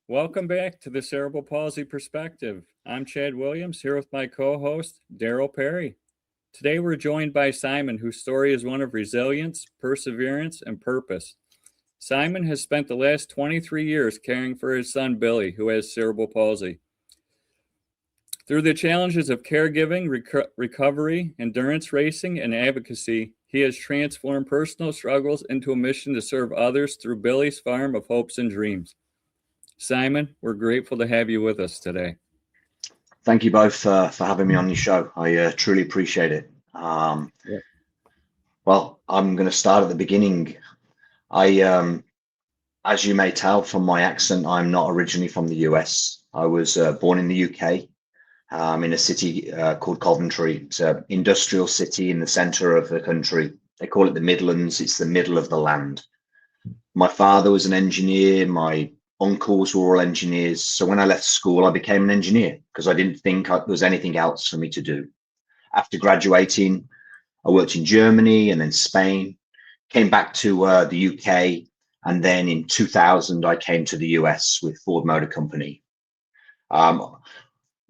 Welcome back to the Cerebral Palsy Perspective. I'm Chad Williams, here with my co-host, Daryl Perry. Today we're joined by Simon, whose story is one of resilience, perseverance, and purpose. Simon has spent the last 23 years caring for his son, Billy, who has cerebral palsy. Through the challenges of caregiving, recovery, endurance racing, and advocacy, he has transformed personal struggles into a mission to serve others through Billy's Farm of Hopes and Dreams. Simon, we're grateful to have you with us today. Thank you both for having me on your show. I truly appreciate it. Well, I'm going to start at the beginning. As you may tell from my accent, I'm not originally from the US. I was born in the UK, in a city called Coventry. It's an industrial city in the center of the country. They call it the Midlands. It's the middle of the land. My father was an engineer. My uncles were all engineers. So when I left school, I became an engineer because I didn't think there was anything else for me to do. After graduating, I worked in Germany and then Spain, came back to the UK. And then in 2000, I came to the US with Ford Motor Company. My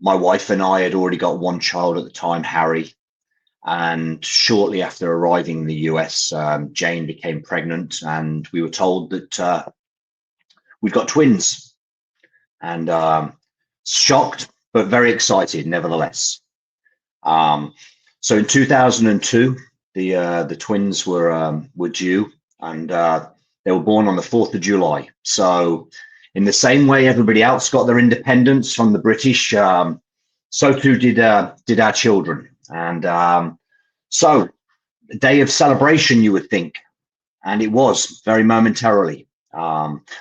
wife and I had already got one child at the time, Harry. And shortly after arriving in the US, Jane became pregnant and we were told that we've got twins, and shocked, but very excited nevertheless. So in 2002, the twins were due, and they were born on the 4th of July. So in the same way everybody else got their independence from the British, so too did our children. And so a day of celebration, you would think, and it was very momentarily.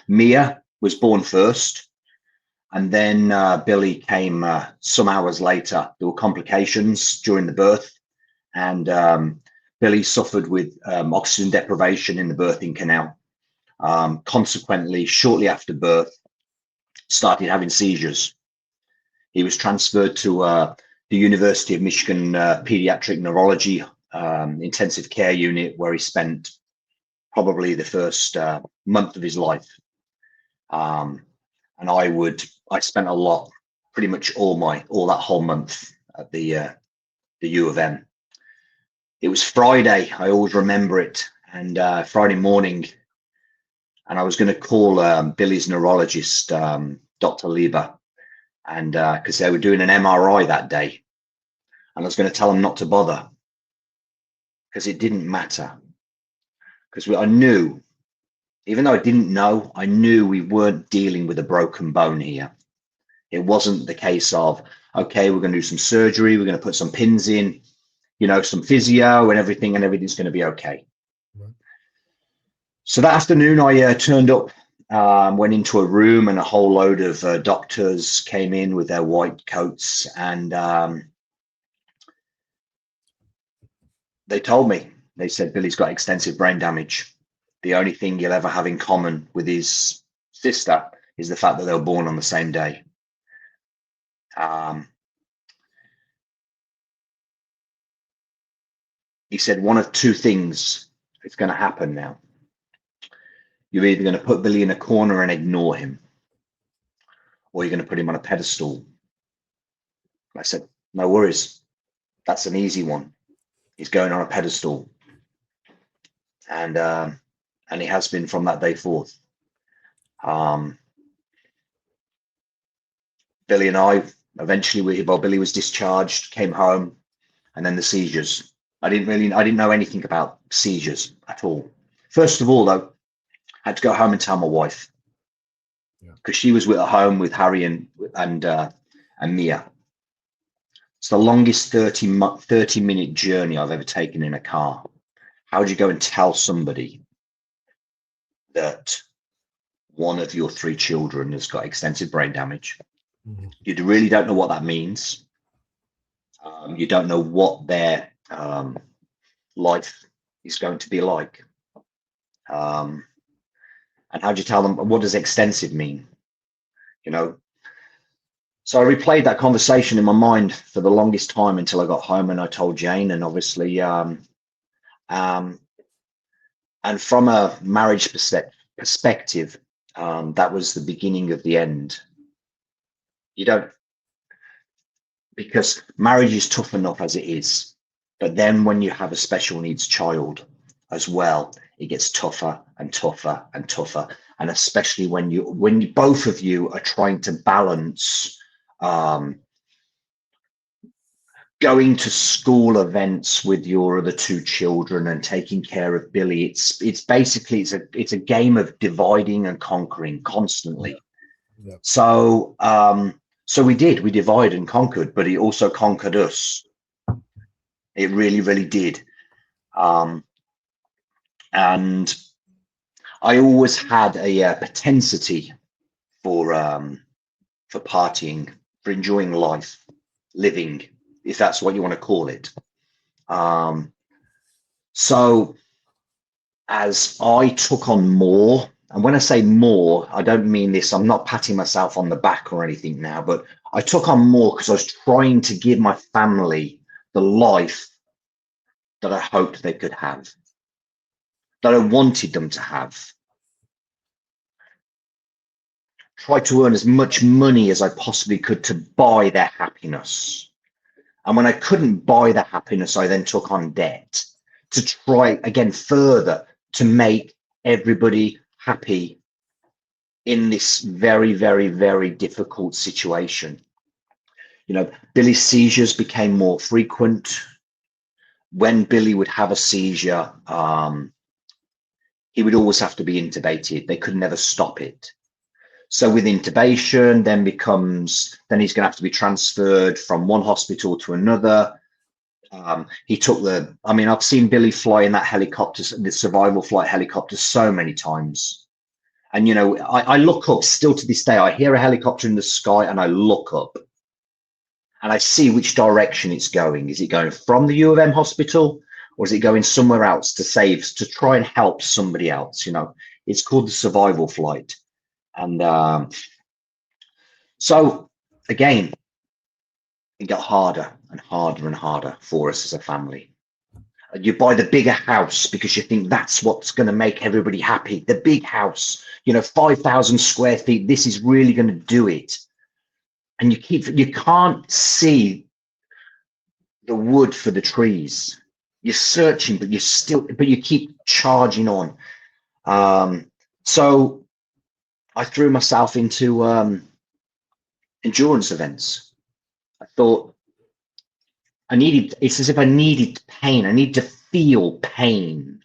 Mia was born first, and then Billy came some hours later. There were complications during the birth, and Billy suffered with oxygen deprivation in the birthing canal. Consequently, shortly after birth, started having seizures. He was transferred to the University of Michigan Pediatric Neurology intensive care unit, where he spent probably the first month of his life. And I spent a lot, pretty much all that whole month at the U of M. It was Friday, I always remember it, and Friday morning, and I was going to call Billy's neurologist, Dr. Lieber, and because they were doing an MRI that day, and I was going to tell him not to bother because it didn't matter. Because I knew, even though I didn't know, I knew we weren't dealing with a broken bone here. It wasn't the case of, okay, we're going to do some surgery, we're going to put some pins in, some physio and everything's going to be okay. Right. So that afternoon, I turned up, went into a room, and a whole load of doctors came in with their white coats, and they told me, they said, Billy's got extensive brain damage. The only thing he'll ever have in common with his sister is the fact that they were born on the same day. He said one of two things is going to happen now. You're either going to put Billy in a corner and ignore him, or you're going to put him on a pedestal. I said, no worries. That's an easy one. He's going on a pedestal. And he has been from that day forth. Billy and I eventually, Billy was discharged, came home, and then the seizures. I didn't know anything about seizures at all. First of all, though, I had to go home and tell my wife, because she was at home with Harry and Mia. It's the longest 30-minute journey I've ever taken in a car. How would you go and tell somebody that one of your 3 children has got extensive brain damage? Mm-hmm. You really don't know what that means. You don't know what their life is going to be like. And how do you tell them, what does extensive mean? So I replayed that conversation in my mind for the longest time until I got home and I told Jane, and obviously, and from a marriage perspective, That was the beginning of the end. You don't, because marriage is tough enough as it is. But then when you have a special needs child as well, it gets tougher and tougher and tougher. And especially when you both of you are trying to balance going to school events with your other two children and taking care of Billy. It's basically it's a game of dividing and conquering constantly. Yeah. So we divide and conquered, but it also conquered us. It really, really did. And I always had a propensity for partying, for enjoying life, living, if that's what you want to call it. So as I took on more, and when I say more, I don't mean this, I'm not patting myself on the back or anything now, but I took on more because I was trying to give my family the life that I hoped they could have, that I wanted them to have. Try to earn as much money as I possibly could to buy their happiness. And when I couldn't buy the happiness, I then took on debt to try again further to make everybody happy in this very, very, very difficult situation. You know, Billy's seizures became more frequent. When Billy would have a seizure, he would always have to be intubated. They could never stop it. So with intubation, then he's going to have to be transferred from one hospital to another. I've seen Billy fly in that helicopter, the survival flight helicopter, so many times. And, you know, I look up still to this day. I hear a helicopter in the sky and I look up and I see which direction it's going. Is it going from the U of M hospital or is it going somewhere else to try and help somebody else? You know, it's called the survival flight. And so again, it got harder and harder and harder for us as a family. You buy the bigger house because you think that's what's going to make everybody happy. The big house, you know, 5,000 square feet. This is really going to do it. And you can't see the wood for the trees. You're searching, but you keep charging on. So I threw myself into endurance events. I thought it's as if I needed pain. I need to feel pain.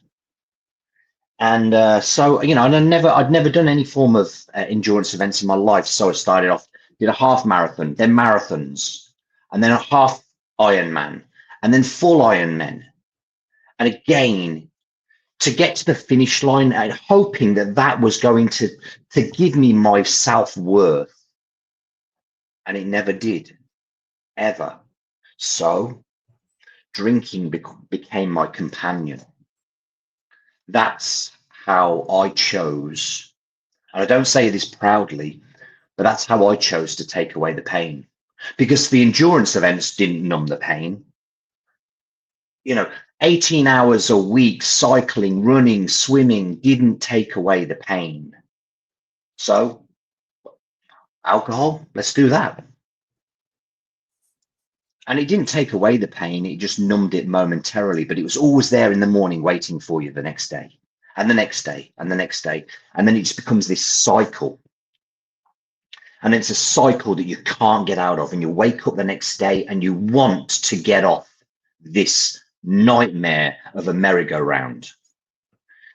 And so, you know, and I'd never done any form of endurance events in my life. So I started off, did a half marathon, then marathons, and then a half Ironman, and then full Ironman. And again, to get to the finish line and hoping that was going to give me my self-worth. And it never did, ever. So drinking became my companion. That's how I chose, and I don't say this proudly, but that's how I chose to take away the pain, because the endurance events didn't numb the pain. You know, 18 hours a week, cycling, running, swimming didn't take away the pain. So alcohol, let's do that. And it didn't take away the pain, it just numbed it momentarily, but it was always there in the morning waiting for you the next day, and the next day, and the next day. And then it just becomes this cycle. And it's a cycle that you can't get out of. And you wake up the next day and you want to get off this nightmare of a merry-go-round.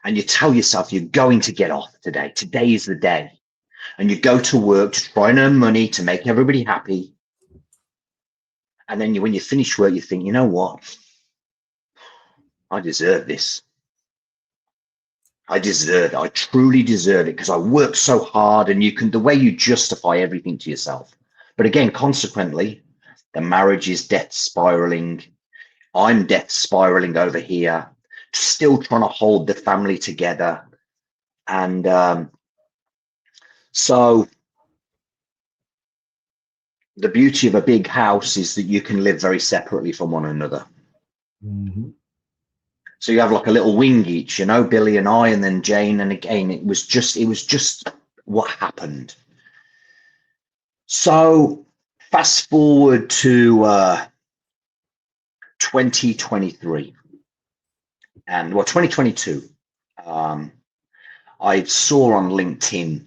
And you tell yourself you're going to get off today. Today is the day. And you go to work to try and earn money to make everybody happy. And then when you finish work, you think, you know what? I deserve this. I deserve it. I truly deserve it because I worked so hard, and the way you justify everything to yourself. But again, consequently, the marriage is death spiraling. I'm death spiraling over here, still trying to hold the family together. And so the beauty of a big house is that you can live very separately from one another. Mm-hmm. So you have like a little wing each, you know, Billy and I, and then Jane. And again, it was just what happened? So fast forward to 2023 and 2022. I saw on LinkedIn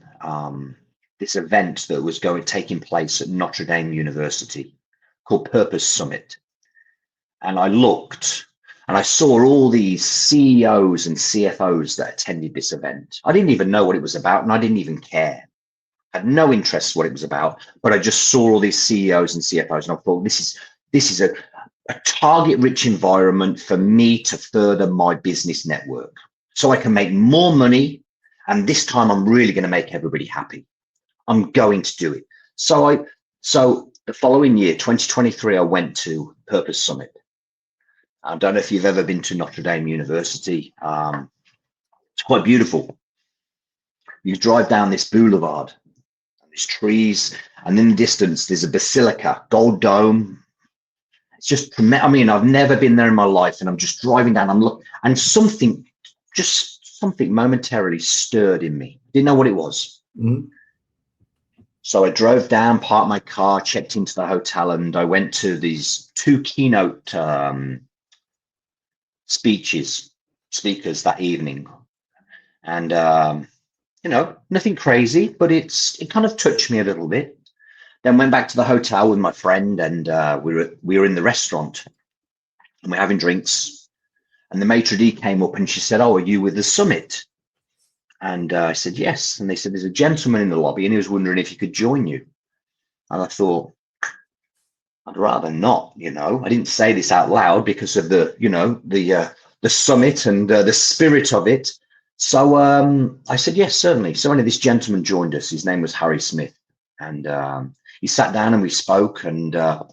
this event that was taking place at Notre Dame University called Purpose Summit. And I looked and I saw all these CEOs and CFOs that attended this event. I didn't even know what it was about, and I didn't even care. I had no interest what it was about, but I just saw all these CEOs and CFOs, and I thought, this is a target-rich environment for me to further my business network, so I can make more money. And this time, I'm really going to make everybody happy. I'm going to do it. So the following year, 2023, I went to Purpose Summit. I don't know if you've ever been to Notre Dame University. It's quite beautiful. You drive down this boulevard, and there's trees, and in the distance, there's a basilica, gold dome. It's just, I mean, I've never been there in my life, and I'm just driving down, I'm looking, and something momentarily stirred in me. Didn't know what it was. Mm-hmm. So I drove down, parked my car, checked into the hotel, and I went to these 2 keynote speakers that evening. And, nothing crazy, but it kind of touched me a little bit. Then went back to the hotel with my friend, and we were in the restaurant, and we're having drinks. And the maitre d' came up and she said, "Oh, are you with the summit?" And I said, "Yes." And they said, "There's a gentleman in the lobby, and he was wondering if he could join you." And I thought, I'd rather not, I didn't say this out loud because of the summit and the spirit of it. So I said, "Yes, certainly." So anyway, this gentleman joined us. His name was Harry Smith. And he sat down and we spoke, and the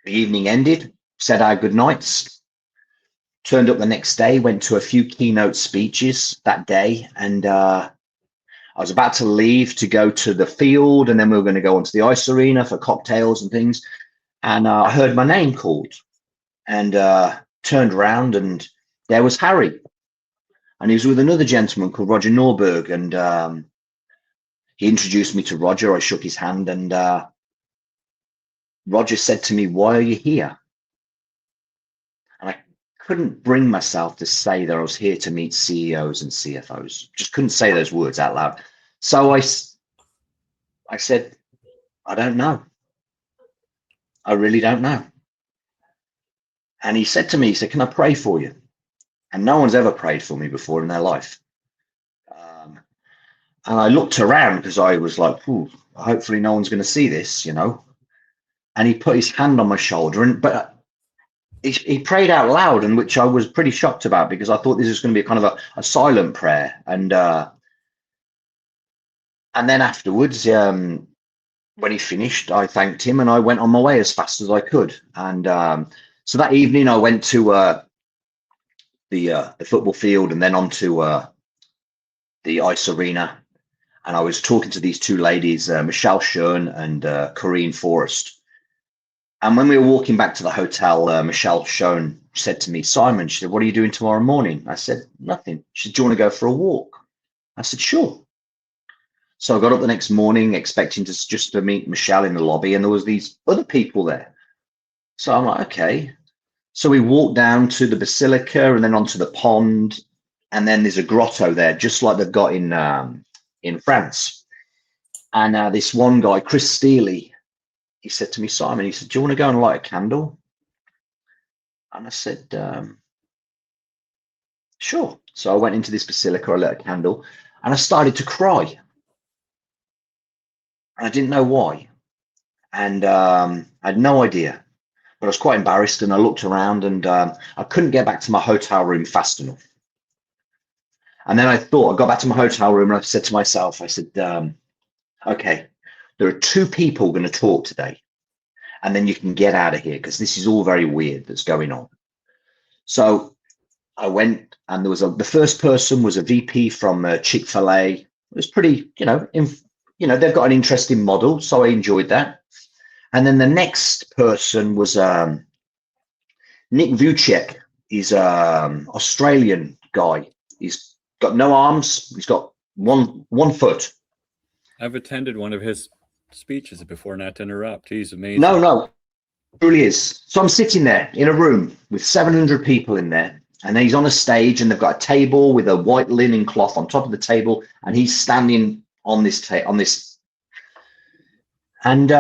evening ended, said our good nights, turned up the next day, went to a few keynote speeches that day. And I was about to leave to go to the field, and then we were going to go onto the ice arena for cocktails and things. And I heard my name called, and turned around, and there was Harry. And he was with another gentleman called Roger Norberg. And he introduced me to Roger. I shook his hand, and Roger said to me, "Why are you here?" And I couldn't bring myself to say that I was here to meet CEOs and CFOs. Just couldn't say those words out loud. So I said, "I don't know. I really don't know." And he said to me, he said, "Can I pray for you?" And no one's ever prayed for me before in their life. And I looked around because I was like, hopefully no one's going to see this, And he put his hand on my shoulder, but he prayed out loud, and which I was pretty shocked about, because I thought this was going to be kind of a silent prayer. And then afterwards, when he finished, I thanked him, and I went on my way as fast as I could. And so that evening, I went to the football field, and then onto the ice arena. And I was talking to these 2 ladies, Michelle Schoen and Corrine Forrest. And when we were walking back to the hotel, Michelle Schoen said to me, "Simon," she said, "what are you doing tomorrow morning?" I said, "Nothing." She said, "Do you want to go for a walk?" I said, "Sure." So I got up the next morning expecting just to meet Michelle in the lobby, and there was these other people there. So I'm like, okay. So we walked down to the basilica and then onto the pond. And then there's a grotto there, just like they've got in France. And this one guy, Chris Steely, he said to me, "Simon," he said, "do you want to go and light a candle?" And I said, "Sure." So I went into this basilica, I lit a candle, and I started to cry. And I didn't know why. And I had no idea, but I was quite embarrassed, and I looked around, and I couldn't get back to my hotel room fast enough. And then I got back to my hotel room, and I said to myself, I said, okay, there are 2 people going to talk today, and then you can get out of here, because this is all very weird that's going on. So I went, and there was the first person was a VP from Chick-fil-A. It was pretty, they've got an interesting model, so I enjoyed that. And then the next person was Nick Vucek. He's an Australian guy. He's got no arms. He's got one foot. I've attended one of his speeches before, not to interrupt. He's amazing. No, truly is. So I'm sitting there in a room with 700 people in there, and he's on a stage, and they've got a table with a white linen cloth on top of the table, and he's standing on this and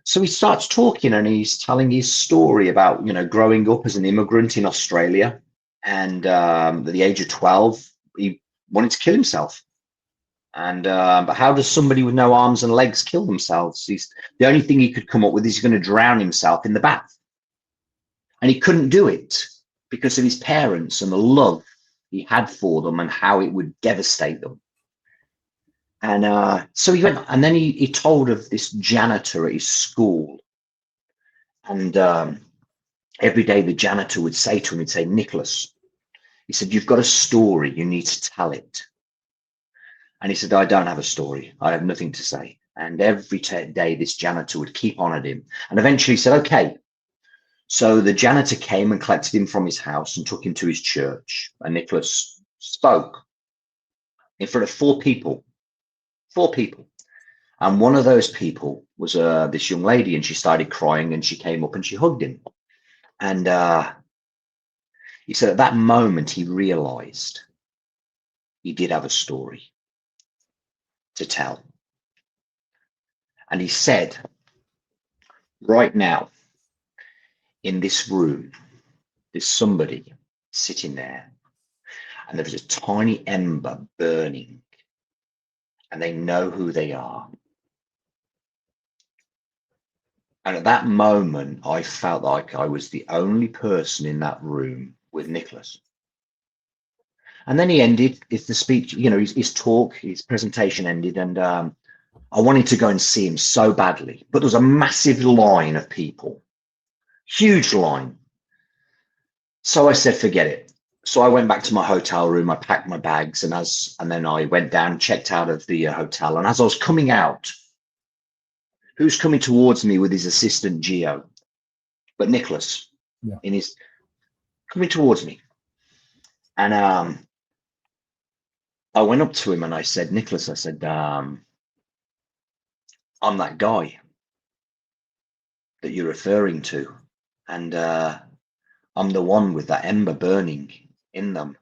so he starts talking, and he's telling his story about, growing up as an immigrant in Australia, and at the age of 12 he wanted to kill himself. And but how does somebody with no arms and legs kill themselves? The only thing he could come up with is he's going to drown himself in the bath. And he couldn't do it because of his parents and the love he had for them and how it would devastate them. And so he went, and then he told of this janitor at his school. And every day the janitor would say to him, he'd say, "Nicholas," he said, "you've got a story, you need to tell it." And he said, "I don't have a story. I have nothing to say." And every day this janitor would keep on at him. And eventually he said, "Okay." So the janitor came and collected him from his house and took him to his church. And Nicholas spoke in front of four people. And one of those people was this young lady, and she started crying, and she came up and she hugged him. And he said at that moment he realized he did have a story to tell. And he said, right now in this room, there's somebody sitting there, and there's a tiny ember burning, and they know who they are. And at that moment, I felt like I was the only person in that room with Nicholas. And then he ended the speech, his talk, his presentation ended, and I wanted to go and see him so badly, but there was a massive line of people, huge line. So I said, forget it. So I went back to my hotel room, I packed my bags, and then I went down, checked out of the hotel. And as I was coming out, who's coming towards me with his assistant, Gio? But Nicholas, coming towards me. And I went up to him and I said, "Nicholas," I said, "I'm that guy that you're referring to. And I'm the one with that ember burning in them."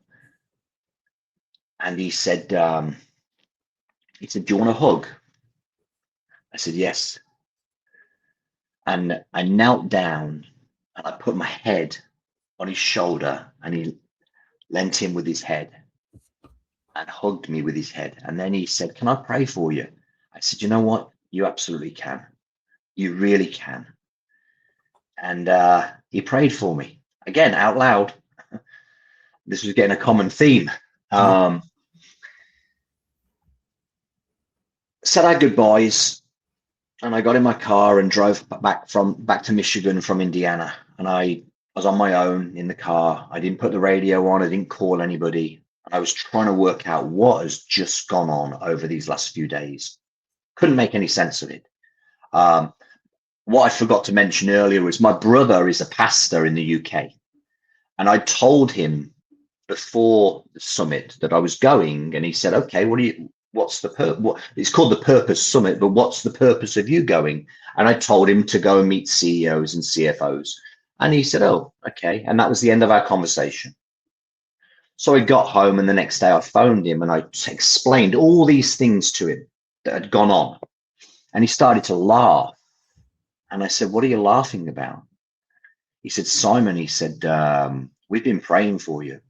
And he said, "Do you want a hug?" I said, "Yes." And I knelt down and I put my head on his shoulder, and he leant in with his head and hugged me with his head. And then he said, "Can I pray for you?" I said, "You know what? You absolutely can. You really can." And he prayed for me again out loud. This was getting a common theme. Said our goodbyes, and I got in my car and drove back to Michigan from Indiana. And I was on my own in the car. I didn't put the radio on. I didn't call anybody. I was trying to work out what has just gone on over these last few days. Couldn't make any sense of it. What I forgot to mention earlier was my brother is a pastor in the UK. And I told him before the summit that I was going, and he said, "Okay, what's the purpose? It's called the Purpose Summit, but what's the purpose of you going?" And I told him to go and meet CEOs and CFOs. And he said, "Oh, okay." And that was the end of our conversation. So I got home, and the next day I phoned him and I explained all these things to him that had gone on. And he started to laugh. And I said, "What are you laughing about?" He said, "Simon," he said, "we've been praying for you,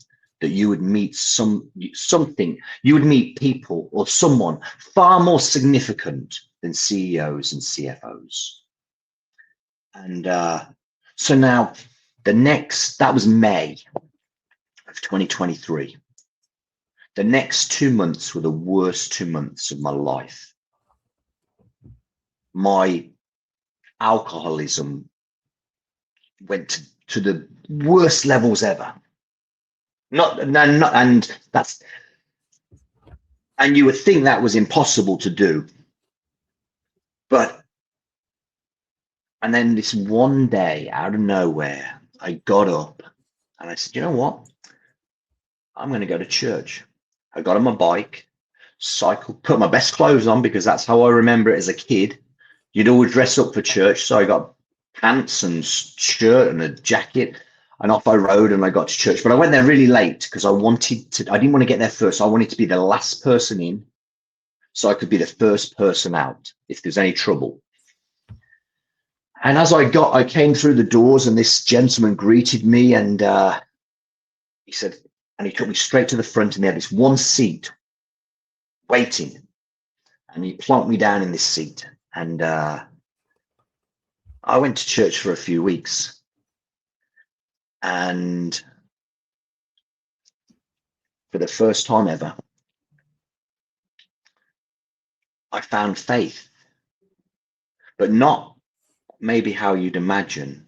that you would meet something, you would meet people or someone far more significant than CEOs and CFOs." And so now that was May of 2023. The next 2 months were the worst 2 months of my life. My alcoholism went to the worst levels ever. And you would think that was impossible to do. And then this one day, out of nowhere, I got up and I said, "You know what? I'm going to go to church." I got on my bike, So I could put my best clothes on because that's how I remember it as a kid. You'd always dress up for church. So I got pants and shirt and a jacket, and off I rode and I got to church. But I went there really late because I didn't want to get there first. I wanted to be the last person in so I could be the first person out if there's any trouble. And as I came through the doors and this gentleman greeted me and he said, and he took me straight to the front and they had this one seat waiting. And he plonked me down in this seat. And I went to church for a few weeks. And for the first time ever, I found faith, but not maybe how you'd imagine.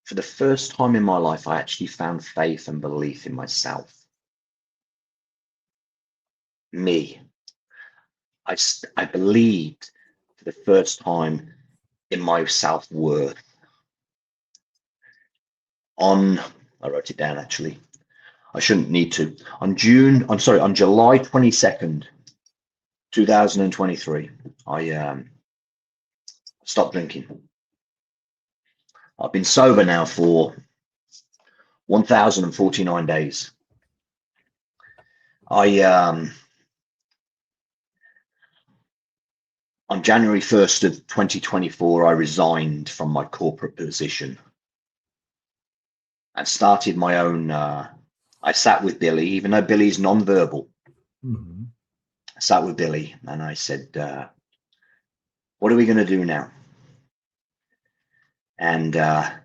For the first time in my life, I actually found faith and belief in myself. Me. I believed for the first time in my self-worth. I wrote it down actually. I shouldn't need to. On July 22nd, 2023, I stopped drinking. I've been sober now for 1,049 days. On January 1st of 2024, I resigned from my corporate position and started my own. I sat with Billy, even though Billy's non-verbal. Mm-hmm. I sat with Billy and I said, what are we going to do now? And I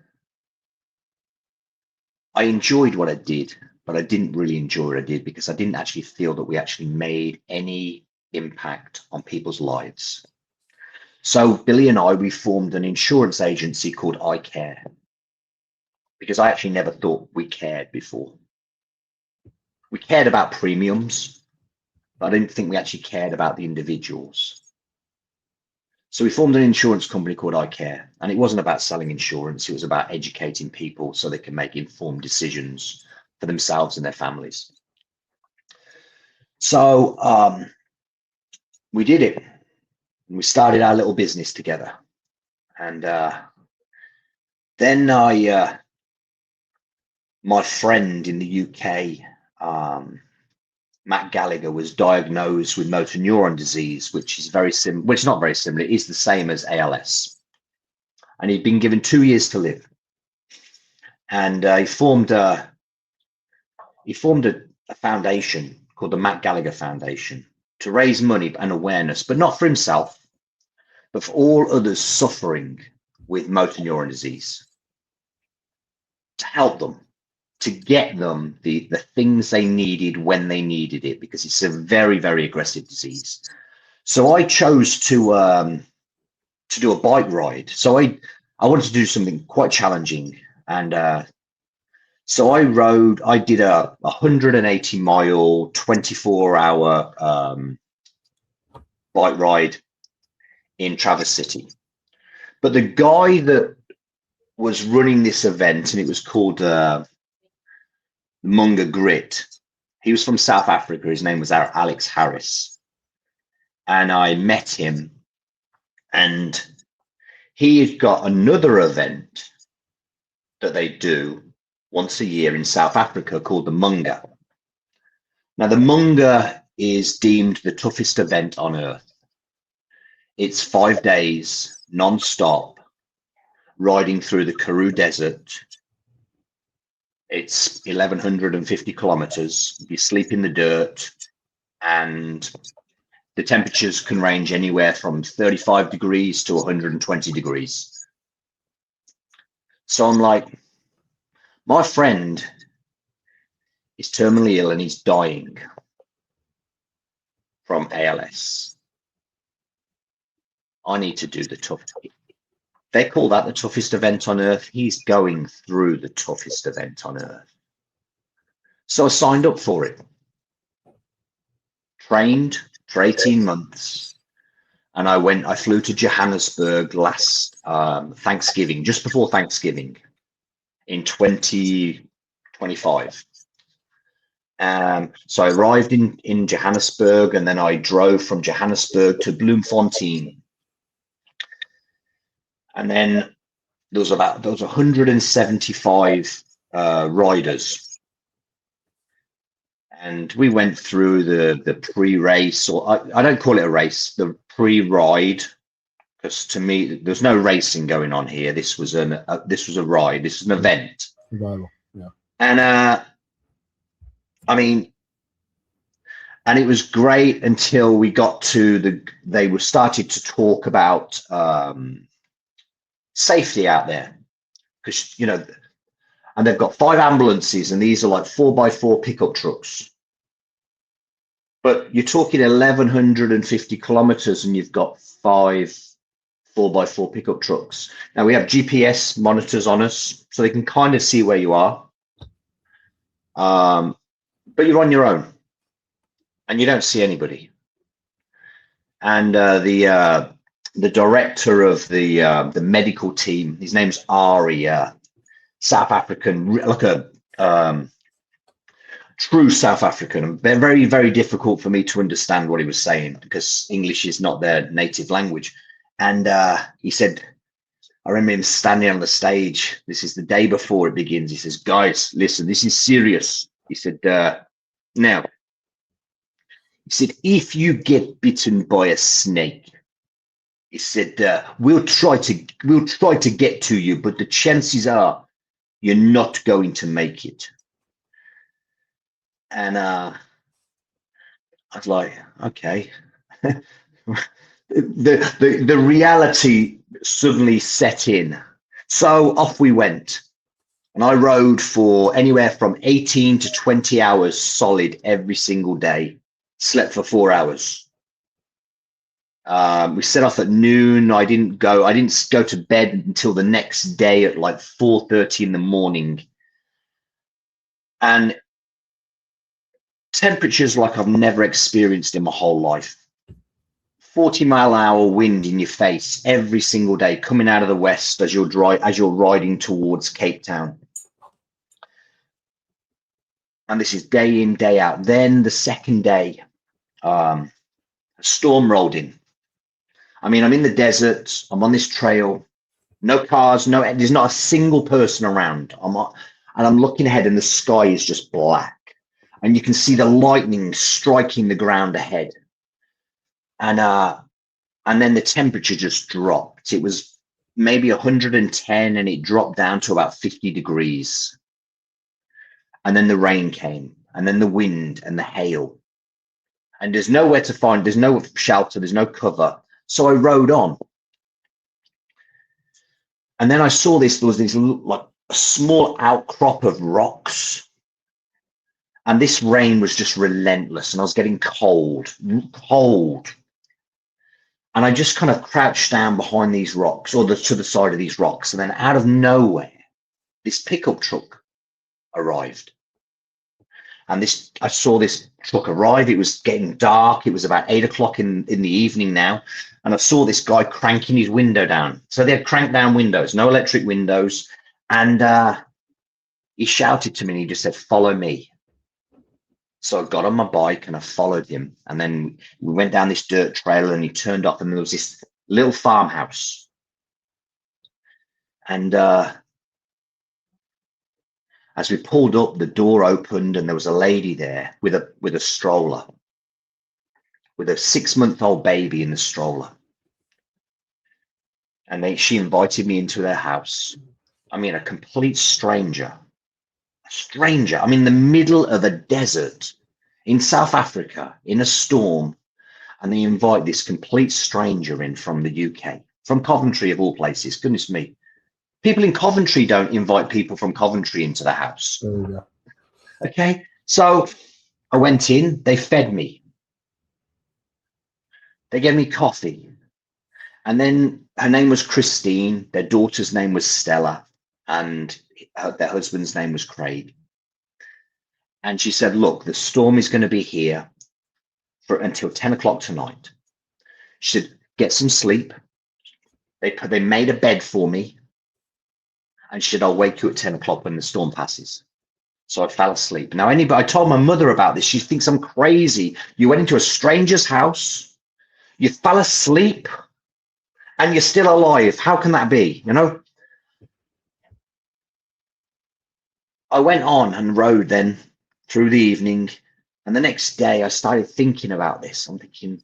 enjoyed what I did, but I didn't really enjoy what I did because I didn't actually feel that we actually made any impact on people's lives. So Billy and we formed an insurance agency called I Care, because I actually never thought we cared before. We cared about premiums, but I didn't think we actually cared about the individuals. So we formed an insurance company called I Care, and it wasn't about selling insurance. It was about educating people so they can make informed decisions for themselves and their families. So we did it. We started our little business together. And then my friend in the UK, Matt Gallagher, was diagnosed with motor neuron disease, which is not very similar. It is the same as ALS. And he'd been given 2 years to live. And he formed a foundation called the Matt Gallagher Foundation to raise money and awareness, but not for himself, but for all others suffering with motor neuron disease, to help them, to get them the things they needed when they needed it, because it's a very, very aggressive disease. So I chose to do a bike ride. So I wanted to do something quite challenging. And so I did a 180-mile, 24-hour bike ride in Traverse City. But the guy that was running this event, and it was called Munga Grit, he was from South Africa. His name was Alex Harris. And I met him, and he had got another event that they do once a year in South Africa called the Munga. Now, the Munga is deemed the toughest event on earth. It's 5 days non-stop, riding through the Karoo Desert. It's 1,150 kilometers. You sleep in the dirt, and the temperatures can range anywhere from 35 degrees to 120 degrees. So I'm like, my friend is terminally ill and he's dying from ALS. I need to do the tough. They call that the toughest event on earth. He's going through the toughest event on earth. So I signed up for it. Trained for 18 months. And I flew to Johannesburg last Thanksgiving, just before Thanksgiving in 2025. So I arrived in Johannesburg, and then I drove from Johannesburg to Bloemfontein. And then there was 175 riders. And we went through the pre-race, or I don't call it a race, the pre-ride, because to me there's no racing going on here. This was a ride. This was an event. Survival. Yeah. And I mean, and it was great until we got to they were started to talk about safety out there, because and they've got 5 ambulances, and these are like 4x4 pickup trucks. But you're talking 1,150 kilometers, and you've got 5 4x4 pickup trucks. Now we have GPS monitors on us, so they can kind of see where you are. But you're on your own, and you don't see anybody. And the director of the medical team, his name's Ari, South African, like a true South African. Very, very difficult for me to understand what he was saying, because English is not their native language. And he said, I remember him standing on the stage. This is the day before it begins. He says, guys, listen, this is serious. He said, now, he said, if you get bitten by a snake, he said, we'll try to get to you, but the chances are you're not going to make it. And I was like, okay. the reality suddenly set in. So off we went. And I rode for anywhere from 18 to 20 hours solid every single day. Slept for 4 hours. We set off at noon. I didn't go to bed until the next day at like 4:30 in the morning. And temperatures like I've never experienced in my whole life. 40-mile-an-hour wind in your face every single day, coming out of the west as you're riding towards Cape Town. And this is day in, day out. Then the second day, a storm rolled in. I mean, I'm in the desert. I'm on this trail. No cars. There's not a single person around. I'm looking ahead, and the sky is just black. And you can see the lightning striking the ground ahead. And then the temperature just dropped. It was maybe 110, and it dropped down to about 50 degrees. And then the rain came, and then the wind and the hail. And there's nowhere to find, there's no shelter, there's no cover. So I rode on. And then I saw there was this like a small outcrop of rocks. And this rain was just relentless, and I was getting cold. And I just kind of crouched down behind these rocks, or to the side of these rocks. And then out of nowhere, this pickup truck arrived. And I saw this truck arrive. It was getting dark. It was about 8 o'clock in the evening now. And I saw this guy cranking his window down. So they had cranked down windows, no electric windows. And he shouted to me, and he just said, follow me. So I got on my bike and I followed him. And then we went down this dirt trail, and he turned up, and there was this little farmhouse. And as we pulled up, the door opened, and there was a lady there with a stroller, with a 6-month-old baby in the stroller. And she invited me into their house. I mean, a complete stranger. I'm in the middle of a desert in South Africa in a storm, and they invite this complete stranger in from the UK, from Coventry of all places. Goodness me. People in Coventry don't invite people from Coventry into the house. There we go. Okay, so I went in, they fed me. They gave me coffee. And then her name was Christine, their daughter's name was Stella, and their husband's name was Craig. And she said, look, the storm is going to be here until 10 o'clock tonight. She said, get some sleep. They made a bed for me. And she said, I'll wake you at 10 o'clock when the storm passes. So I fell asleep. Now, I told my mother about this. She thinks I'm crazy. You went into a stranger's house, you fell asleep, and you're still alive. How can that be? You know? I went on and rode then through the evening. And the next day I started thinking about this. I'm thinking,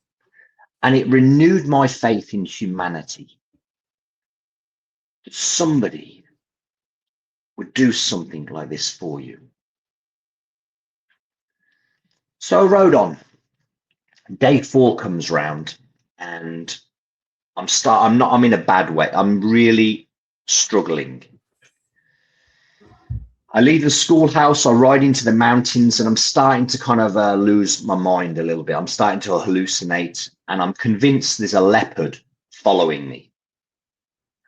and it renewed my faith in humanity. That somebody would do something like this for you. So I rode on. Day 4 comes round, and I'm in a bad way. I'm really struggling. I leave the schoolhouse, I ride into the mountains, and I'm starting to kind of lose my mind a little bit. I'm starting to hallucinate, and I'm convinced there's a leopard following me.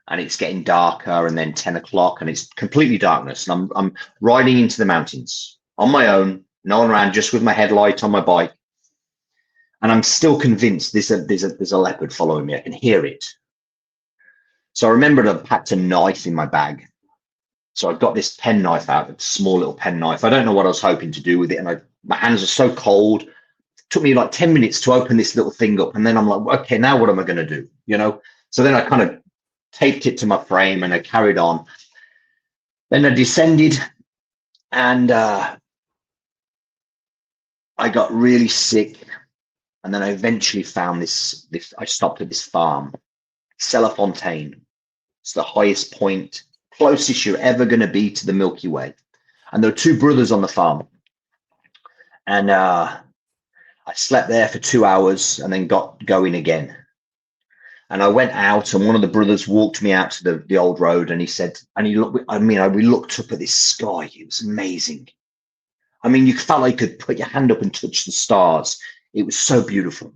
And it's getting darker, and then 10 o'clock, and it's completely darkness. And I'm riding into the mountains on my own, no one around, just with my headlight on my bike. And I'm still convinced there's a leopard following me. I can hear it. So I remembered I packed a knife in my bag. So I got this penknife out, a small little penknife. I don't know what I was hoping to do with it. And my hands are so cold. It took me like 10 minutes to open this little thing up. And then I'm like, okay, now what am I going to do? You know? So then I kind of taped it to my frame and I carried on. Then I descended, and I got really sick. And then I eventually found this, I stopped at this farm, Fontaine. It's the highest point, closest you're ever going to be to the Milky Way. And there were 2 brothers on the farm. And I slept there for 2 hours and then got going again. And I went out, and one of the brothers walked me out to the old road, and he said, we looked up at this sky. It was amazing. I mean, you felt like you could put your hand up and touch the stars. It was so beautiful.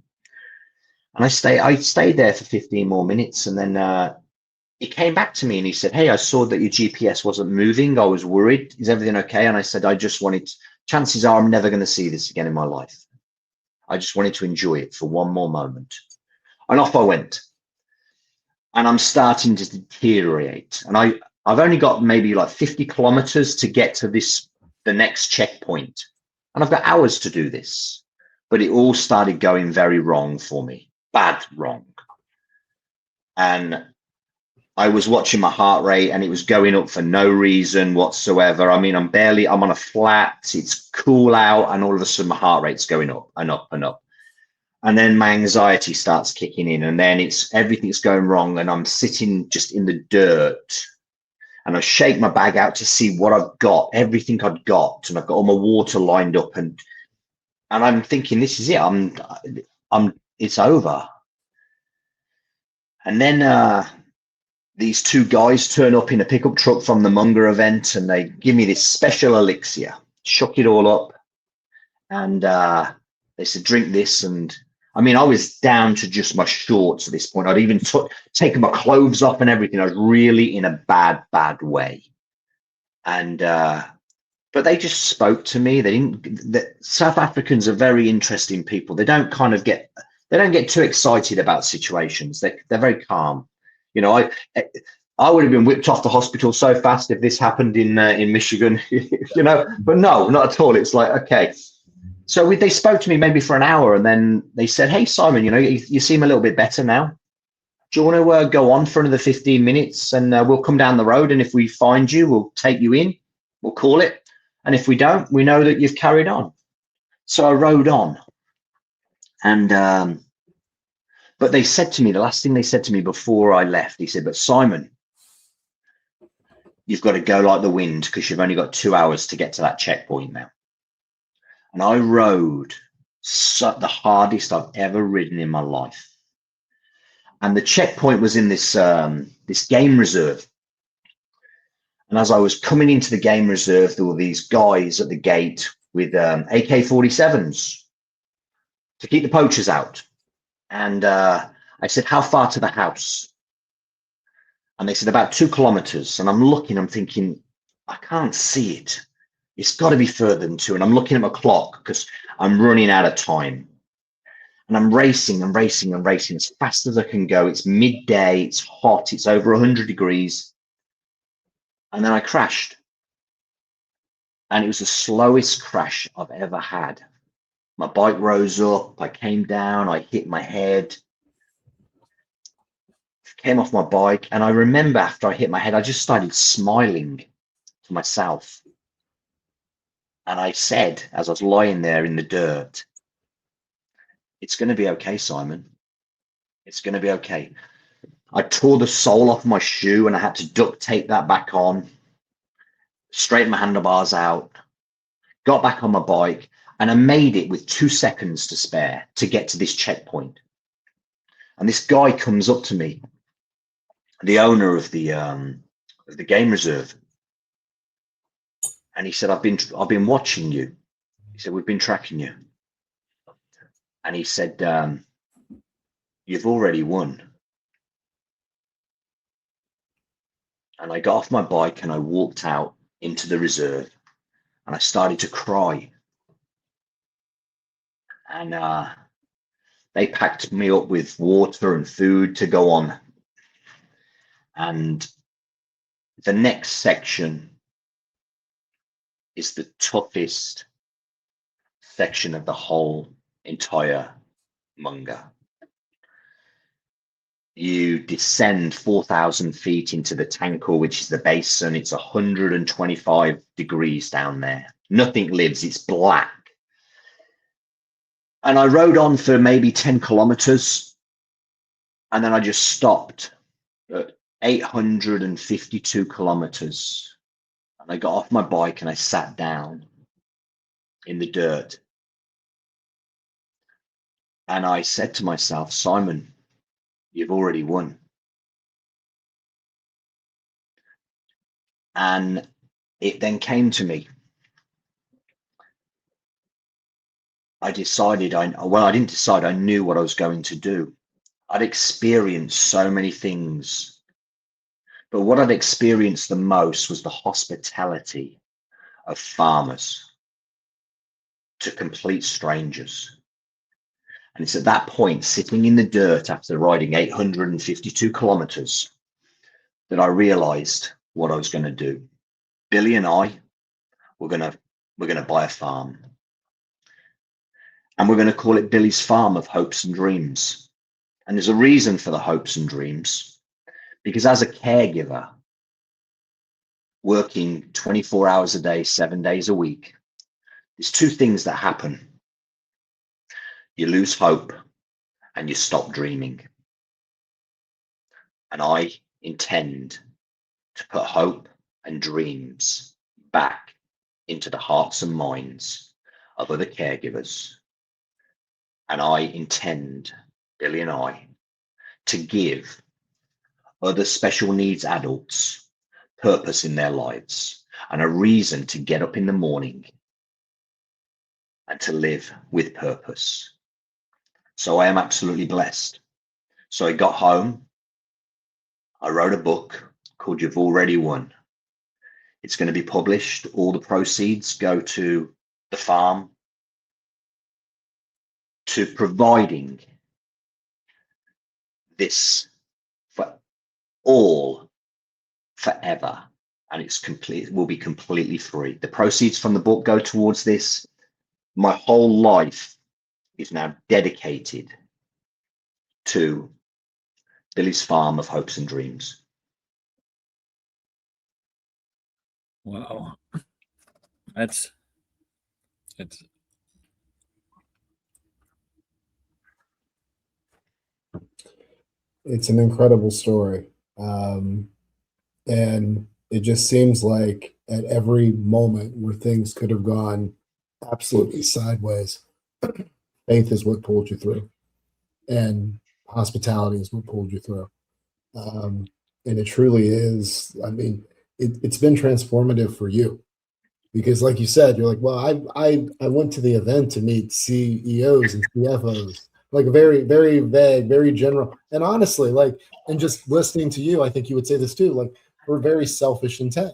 And I stayed there for 15 more minutes, and then he came back to me and he said, hey, I saw that your GPS wasn't moving. I was worried. Is everything okay? And I said, chances are I'm never going to see this again in my life. I just wanted to enjoy it for one more moment. And off I went. And I'm starting to deteriorate. And I've only got maybe like 50 kilometers to get to the next checkpoint. And I've got hours to do this. But it all started going very wrong for me. Bad wrong. And I was watching my heart rate, and it was going up for no reason whatsoever. I mean, I'm on a flat, it's cool out, and all of a sudden my heart rate's going up and up and up. And then my anxiety starts kicking in, and then everything's going wrong, and I'm sitting just in the dirt. And I shake my bag out to see what I've got, everything I've got, and I've got all my water lined up, and I'm thinking, this is it. It's over. And then these 2 guys turn up in a pickup truck from the Munger event, and they give me this special elixir, shook it all up, and they said, drink this. And I mean, I was down to just my shorts at this point. I'd even taken my clothes off and everything. I was really in a bad way. And but they just spoke to me. South Africans are very interesting people. They don't get too excited about situations. They're very calm. You know, I would have been whipped off the hospital so fast if this happened in Michigan, you know, but no, not at all. It's like, okay. So they spoke to me maybe for an hour, and then they said, hey, Simon, you know, you seem a little bit better now. Do you want to go on for another 15 minutes and we'll come down the road, and if we find you, we'll take you in, we'll call it. And if we don't, we know that you've carried on. So I rode on. And but they said to me, the last thing they said to me before I left, he said, but Simon, you've got to go like the wind, because you've only got 2 hours to get to that checkpoint now. And I rode the hardest I've ever ridden in my life. And the checkpoint was in this game reserve. And as I was coming into the game reserve, there were these guys at the gate with AK-47s to keep the poachers out. And I said, how far to the house? And they said, about 2 kilometers. And I'm looking, I'm thinking, I can't see it. It's got to be further than 2. And I'm looking at my clock because I'm running out of time. And I'm racing as fast as I can go. It's midday, it's hot, it's over 100 degrees. And then I crashed. And it was the slowest crash I've ever had. My bike rose up, I came down, I hit my head, came off my bike. And I remember after I hit my head, I just started smiling to myself. And I said, as I was lying there in the dirt, it's going to be okay, Simon. It's going to be okay. I tore the sole off my shoe and I had to duct tape that back on, straighten my handlebars out, got back on my bike, and I made it with 2 seconds to spare to get to this checkpoint. And this guy comes up to me, the owner of the game reserve, and he said, I've been watching you. He said, we've been tracking you. And he said, you've already won. And I got off my bike and I walked out into the reserve and I started to cry. And they packed me up with water and food to go on. And the next section is the toughest section of the whole entire Munga. You descend 4,000 feet into the Tankor, which is the basin. It's 125 degrees down there. Nothing lives. It's black. And I rode on for maybe 10 kilometers. And then I just stopped at 852 kilometers. And I got off my bike and I sat down in the dirt. And I said to myself, Simon, you've already won. And it then came to me. I decided, I didn't decide, I knew what I was going to do. I'd experienced so many things, but what I'd experienced the most was the hospitality of farmers to complete strangers. And it's at that point, sitting in the dirt after riding 852 kilometers, that I realized what I was going to do. Billy and I we're going to buy a farm. And we're going to call it Billy's Farm of Hopes and Dreams. And there's a reason for the hopes and dreams, because as a caregiver, working 24 hours a day, 7 days a week, there's two things that happen. You lose hope and you stop dreaming. And I intend to put hope and dreams back into the hearts and minds of other caregivers. And I intend, Billy and I, to give other special needs adults purpose in their lives and a reason to get up in the morning and to live with purpose. So I am absolutely blessed. So I got home. I wrote a book called You've Already Won. It's going to be published. All the proceeds go to the farm, to providing this for all forever. And it's complete, it will be completely free. The proceeds from the book go towards this. My whole life is now dedicated to Billy's Farm of Hopes and Dreams. Wow. It's an incredible story. And it just seems like at every moment where things could have gone absolutely sideways, faith is what pulled you through, and hospitality is what pulled you through. And it truly is. I mean, it's been transformative for you, because like you said, you're like, well, I went to the event to meet CEOs and CFOs, like very, very vague, very general. And honestly, like, and just listening to you, I think you would say this too, like, we're very selfish intent.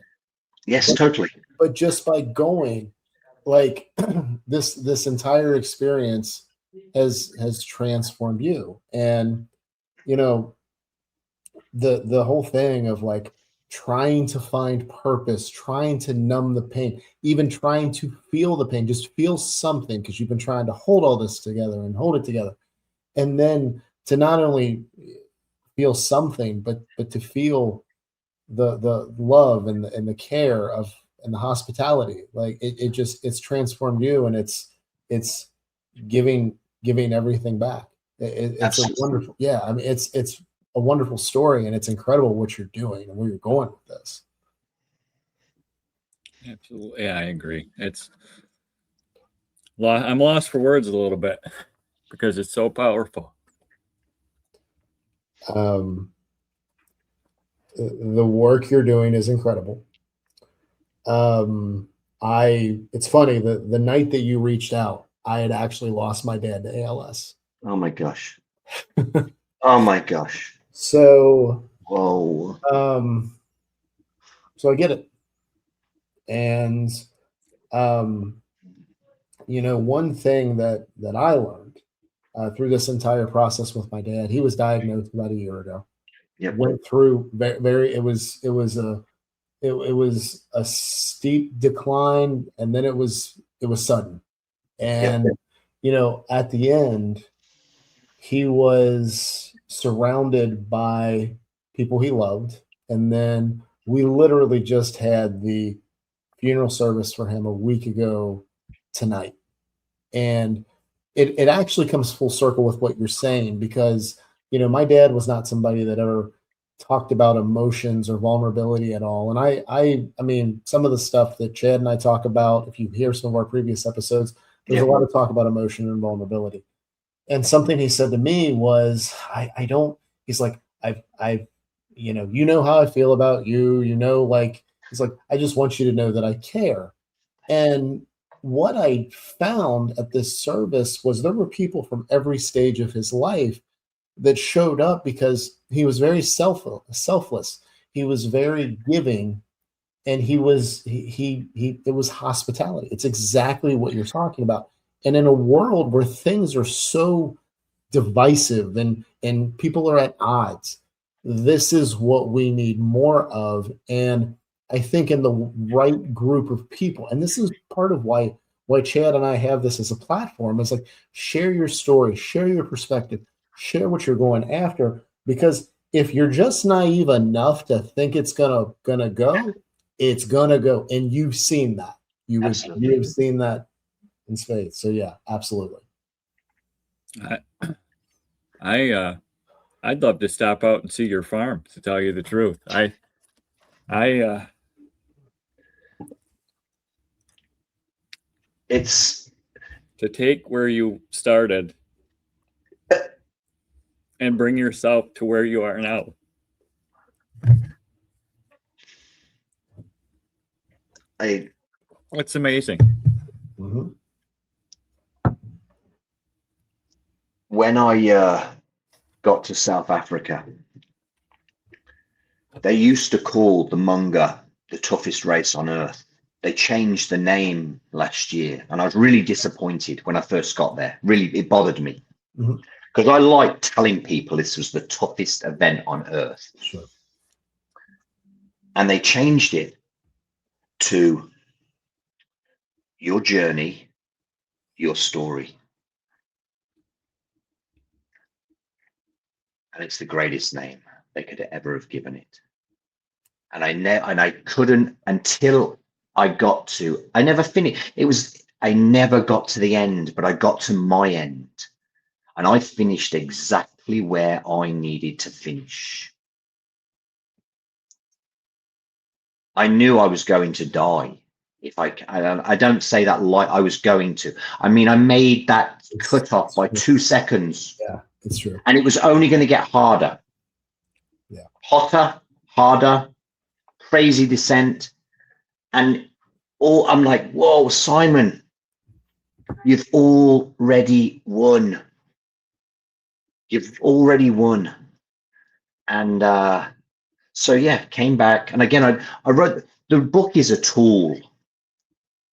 Yes, totally. But just by going, like, this entire experience has transformed you. And, you know, the whole thing of like trying to find purpose, trying to numb the pain, even trying to feel the pain, just feel something, because you've been trying to hold all this together and hold it together. And then to not only feel something, but to feel the love and the care of, and the hospitality. Like it's transformed you, and it's giving everything back. It's a wonderful, yeah. I mean, it's a wonderful story, and it's incredible what you're doing and where you're going with this. Absolutely. Yeah, I agree. I'm lost for words a little bit because it's so powerful. The work you're doing is incredible. It's funny, the night that you reached out, I had actually lost my dad to ALS. Oh my gosh. Oh my gosh. So, whoa. So I get it. And, one thing that I learned through this entire process with my dad, he was diagnosed about a year ago. Yep. Went through it was a steep decline, and then it was sudden. And, at the end, he was surrounded by people he loved. And then we literally just had the funeral service for him a week ago tonight. And it actually comes full circle with what you're saying, because, my dad was not somebody that ever talked about emotions or vulnerability at all. And I mean, some of the stuff that Chad and I talk about, if you hear some of our previous episodes, there's a lot of talk about emotion and vulnerability. And something he said to me was, he's like, I've how I feel about you, he's like, I just want you to know that I care. And what I found at this service was there were people from every stage of his life that showed up, because he was very selfless. He was very giving, and it was hospitality. It's exactly what you're talking about. And in a world where things are so divisive and people are at odds, this is what we need more of. And I think in the right group of people, and this is part of why Chad and I have this as a platform, is like, share your story, share your perspective, share what you're going after. Because if you're just naive enough to think it's gonna go, it's gonna go. And you've seen that. You have seen that in spades. So yeah, absolutely. I'd love to stop out and see your farm, to tell you the truth. It's to take where you started and bring yourself to where you are now. It's amazing. Mm-hmm. When I got to South Africa, they used to call the Munga the toughest race on earth. They changed the name last year, and I was really disappointed when I first got there. Really, it bothered me, because I like telling people this was the toughest event on earth. Sure. And they changed it to your journey, your story. And it's the greatest name they could ever have given it. And I couldn't until I got to, I never finished. I never got to the end, but I got to my end. And I finished exactly where I needed to finish. I knew I was going to die. I don't say that like I was going to. I mean, I made that cutoff by 2 seconds. Yeah, it's true. And it was only going to get harder. Yeah. Hotter, harder, crazy descent. And I'm like, whoa, Simon, you've already won. You've already won. And so, yeah, came back. And again, I wrote, the book is a tool.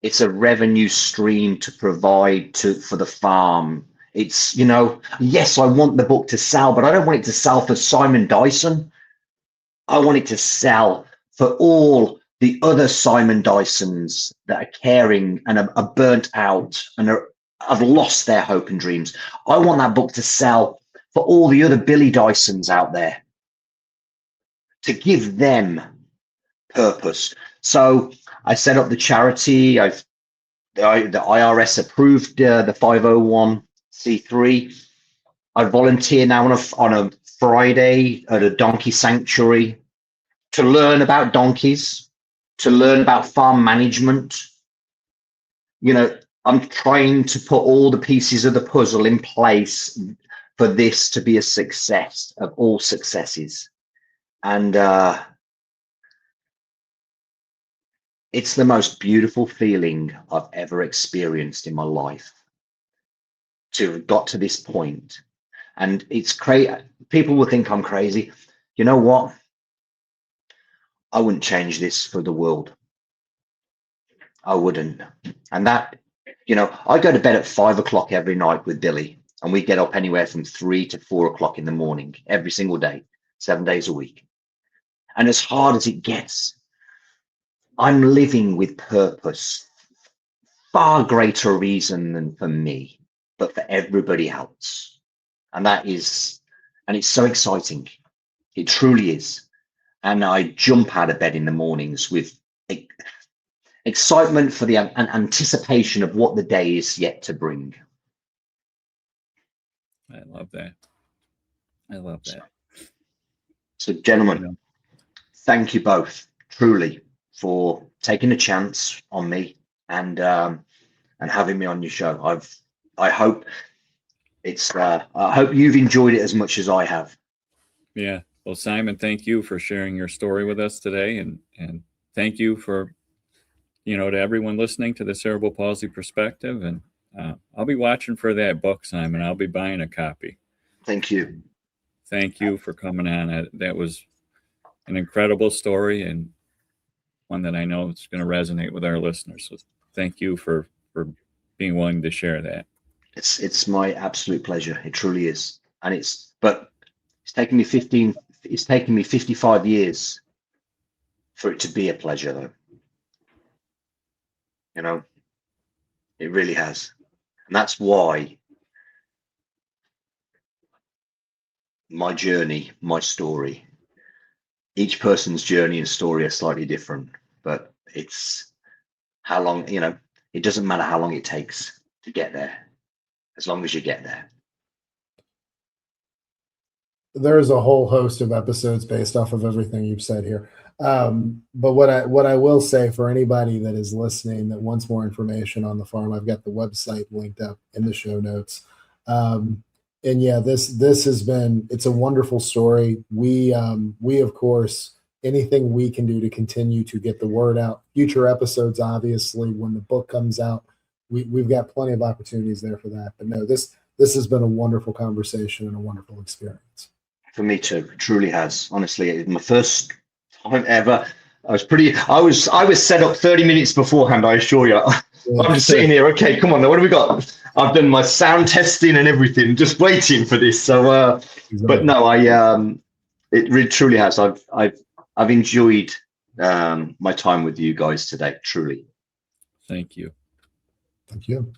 It's a revenue stream to provide for the farm. It's, yes, I want the book to sell, but I don't want it to sell for Simon Dyson. I want it to sell for all the other Simon Dysons that are caring and are burnt out and have lost their hope and dreams. I want that book to sell for all the other Billy Dysons out there, to give them purpose. So I set up the charity. The IRS approved the 501c3. I volunteer now on a Friday at a donkey sanctuary to learn about donkeys, to learn about farm management. You know, I'm trying to put all the pieces of the puzzle in place for this to be a success of all successes. And it's the most beautiful feeling I've ever experienced in my life to have got to this point. And it's crazy. People will think I'm crazy. You know what? I wouldn't change this for the world. I wouldn't. And that, you know, I go to bed at 5 o'clock every night with Billy, and we get up anywhere from 3 to 4 o'clock in the morning every single day, 7 days a week. And as hard as it gets, I'm living with purpose, far greater reason than for me, but for everybody else. And and it's so exciting. It truly is. And I jump out of bed in the mornings with excitement for the anticipation of what the day is yet to bring. I love that. I love that. So, gentlemen, thank you both truly for taking a chance on me and having me on your show. I hope you've enjoyed it as much as I have. Yeah. Well, Simon, thank you for sharing your story with us today, and thank you for, to everyone listening to the Cerebral Palsy Perspective. And I'll be watching for that book, Simon. I'll be buying a copy. Thank you. Thank you for coming on. That was an incredible story, and one that I know is going to resonate with our listeners. So thank you for being willing to share that. It's my absolute pleasure. It truly is. And it's taken me 55 years for it to be a pleasure, though. You know, it really has. And that's why my journey, my story, each person's journey and story are slightly different, but it's how long, it doesn't matter how long it takes to get there, as long as you get there. There's a whole host of episodes based off of everything you've said here. But what I will say for anybody that is listening that wants more information on the farm, I've got the website linked up in the show notes. And yeah, this has been, it's a wonderful story. We of course, anything we can do to continue to get the word out, future episodes, obviously, when the book comes out, we've got plenty of opportunities there for that. But no, this has been a wonderful conversation and a wonderful experience. For me too, it truly has. Honestly, it's my first time ever. I was set up 30 minutes beforehand, I assure you. Yeah. I'm just sitting here, okay, come on, now what have we got? I've done my sound testing and everything, just waiting for this. So exactly. But no, it really truly has. I've enjoyed my time with you guys today, truly. Thank you. Thank you.